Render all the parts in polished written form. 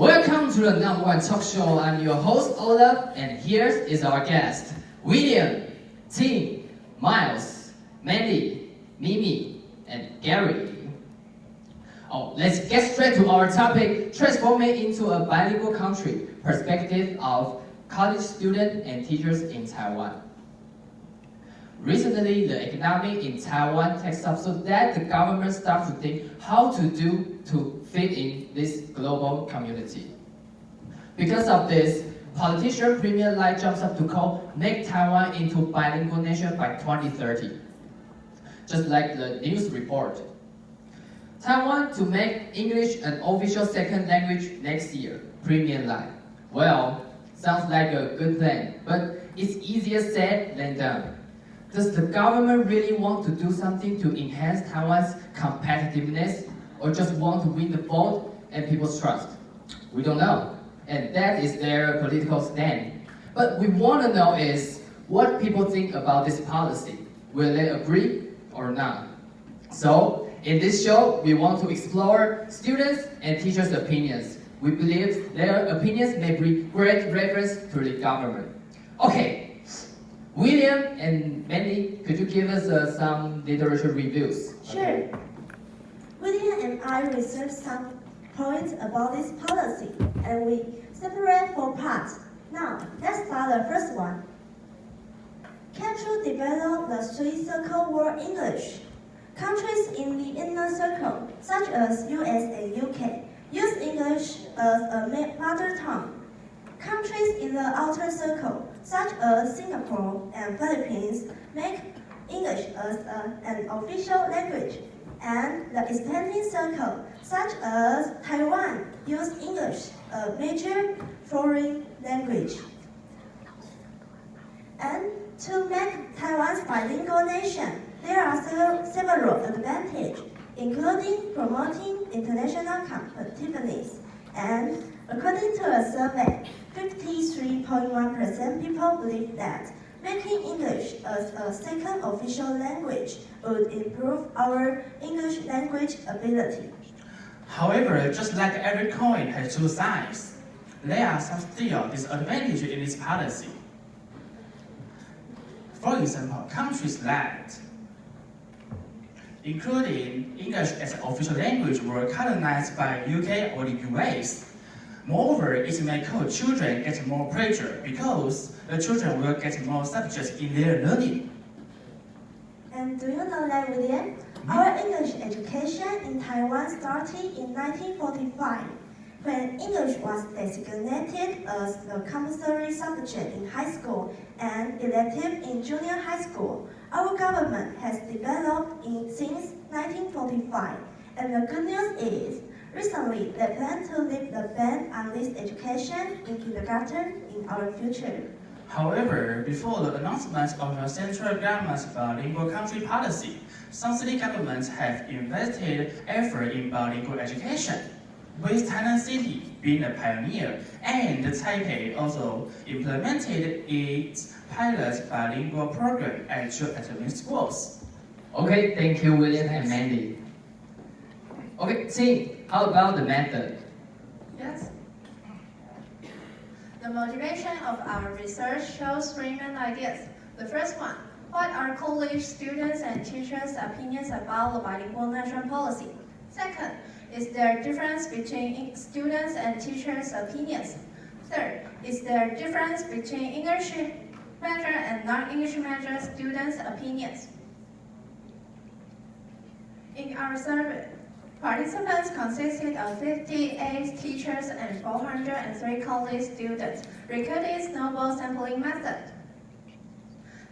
Welcome to the #1 talk show. I'm your host Olaf, and here is our guest, William, Tim, Miles, Mandy, Mimi, and Gary. Let's get straight to our topic, transforming into a bilingual country, perspective of college students and teachers in Taiwan. Recently, the economy in Taiwan takes up so that the government starts to think how to do to fit in this global community. Because of this, politician Premier Lai jumps up to call make Taiwan into bilingual nation by 2030. Just like the news report. Taiwan to make English an official second language next year, Premier Lai. Well, sounds like a good plan, but it's easier said than done. Does the government really want to do something to enhance Taiwan's competitiveness, or just want to win the vote and people's trust? We don't know, and that is their political stand. But we want to know is what people think about this policy. Will they agree or not? So, in this show, we want to explore students and teachers' opinions. We believe their opinions may bring great reference to the government. Okay. William and Mandy, could you give us some literature reviews? Sure. William and I researched some points about this policy, and we separate 4 parts. Now, let's start the first one. Can to develop the 3-circle world English? Countries in the inner circle, such as US and UK, use English as a mother tongue. Countries in the outer circle, such as Singapore and Philippines, make English as an official language, and the expanding circle, such as Taiwan, use English, a major foreign language. And to make Taiwan's bilingual nation, there are several advantages, including promoting international competitiveness. And according to a survey, 53.1% people believe that making English as a second official language would improve our English language ability. However, just like every coin has 2 sides, there are some still disadvantages in this policy. For example, countries that, including English as an official language, were colonized by UK or the US. Moreover, it may cause children get more pressure because the children will get more subjects in their learning. And do you know that, William? Our English education in Taiwan started in 1945, when English was designated as the compulsory subject in high school and elective in junior high school. Our government has developed since 1945, and the good news is, recently, they plan to lift the ban on this education in kindergarten in our future. However, before the announcement of the central government's bilingual country policy, some city governments have invested effort in bilingual education, with Tainan City being a pioneer, and Taipei also implemented its pilot bilingual program at schools. Okay, thank you, William and Mandy. Okay, Tim, how about the method? Yes. The motivation of our research shows 3 main ideas. The first one, what are college students and teachers' opinions about the bilingual national policy? Second, is there a difference between students and teachers' opinions? Third, is there a difference between English major and non-English major students' opinions? In our survey, participants consisted of 58 teachers and 403 college students, recorded snowball sampling method.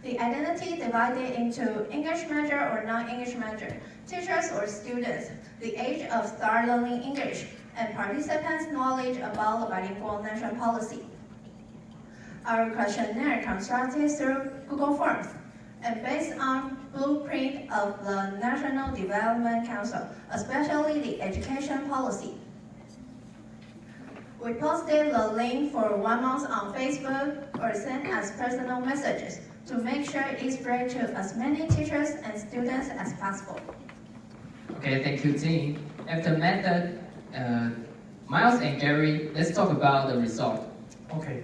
The identity divided into English major or non-English major, teachers or students, the age of start learning English, and participants' knowledge about the bilingual national policy. Our questionnaire constructed through Google Forms and based on blueprint of the National Development Council, especially the education policy. We posted the link for 1 month on Facebook or sent as personal messages to make sure it spread to as many teachers and students as possible. Okay, thank you, Tim. After method, Miles and Gary, let's talk about the result. Okay.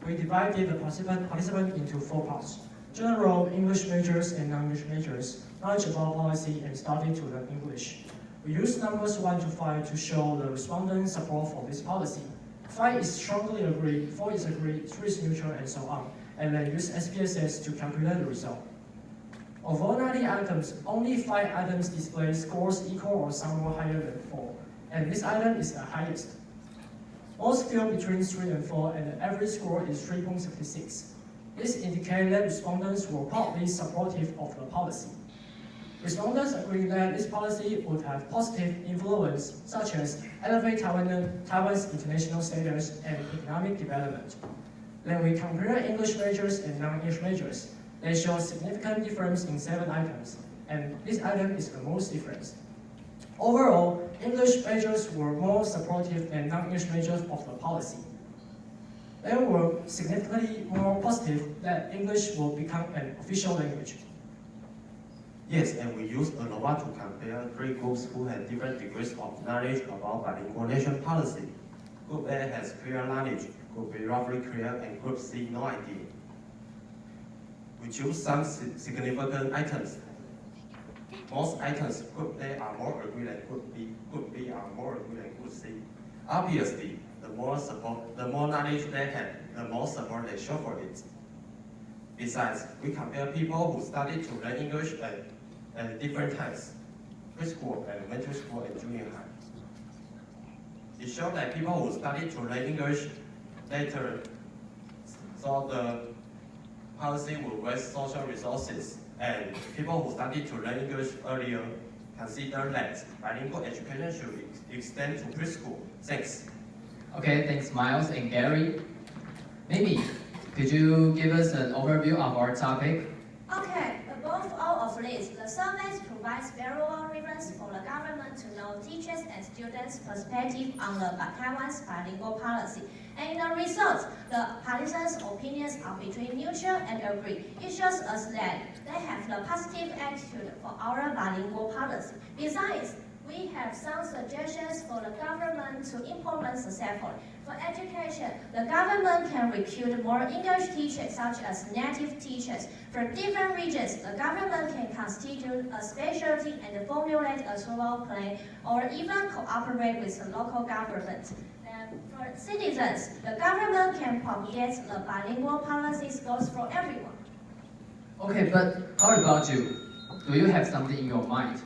We divided the participant into 4 parts: general English majors and non-English majors, knowledge about policy, and study to learn English. We used numbers 1 to 5 to show the respondents' support for this policy. 5 is strongly agreed, 4 is agreed, 3 is neutral, and so on, and then use SPSS to calculate the result. Of all 90 items, only 5 items display scores equal or somewhat higher than 4, and this item is the highest. Most fell between 3 and 4, and the average score is 3.76. This indicates that respondents were partly supportive of the policy. Respondents agree that this policy would have positive influence, such as elevate Taiwan's international status and economic development. When we compare English majors and non-English majors, they show significant difference in 7 items, and this item is the most difference. Overall, English majors were more supportive than non-English majors of the policy. They were significantly more positive that English will become an official language. Yes, and we used ANOVA to compare 3 groups who had different degrees of knowledge about bilingual nation policy. Group A has clear knowledge, Group B roughly clear, and Group C no idea. We choose some significant items. Most items, Group A are more agreed than Group B, Group B are more agreed than Group C. Obviously, the more knowledge they have, the more support they show for it. Besides, we compare people who studied to learn English at different times, preschool, elementary school, and junior high. It showed that people who studied to learn English later saw the policy will waste social resources, and people who studied to learn English earlier consider that bilingual education should extend to preschool. Thanks. Okay, thanks Miles and Gary. Mimi, could you give us an overview of our topic? Okay, above all of this, the survey provides valuable reference for the government to know teachers and students' perspective on the Taiwan's bilingual policy. And in the results, the participants' opinions are between neutral and agree. It shows us that they have the positive attitude for our bilingual policy. Besides, we have some suggestions for the government to implement successfully. For education, the government can recruit more English teachers, such as native teachers. For different regions, the government can constitute a specialty and formulate a rural plan, or even cooperate with the local government. And for citizens, the government can propagate the bilingual policies goals for everyone. Okay, but how about you? Do you have something in your mind?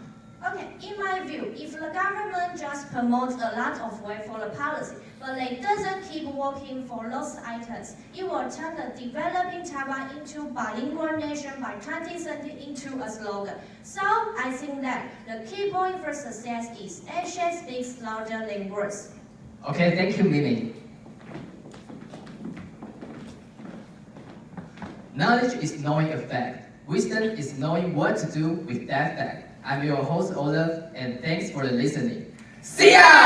Okay, in my view, if the government just promotes a lot of way for the policy, but they doesn't keep working for those items, it will turn the developing Taiwan into bilingual nation by 2030 into a slogan. So I think that the key point for success is action speaks louder than words. Okay, thank you, Mimi. Knowledge is knowing a fact. Wisdom is knowing what to do with that fact. I'm your host, Olaf, and thanks for listening. See ya!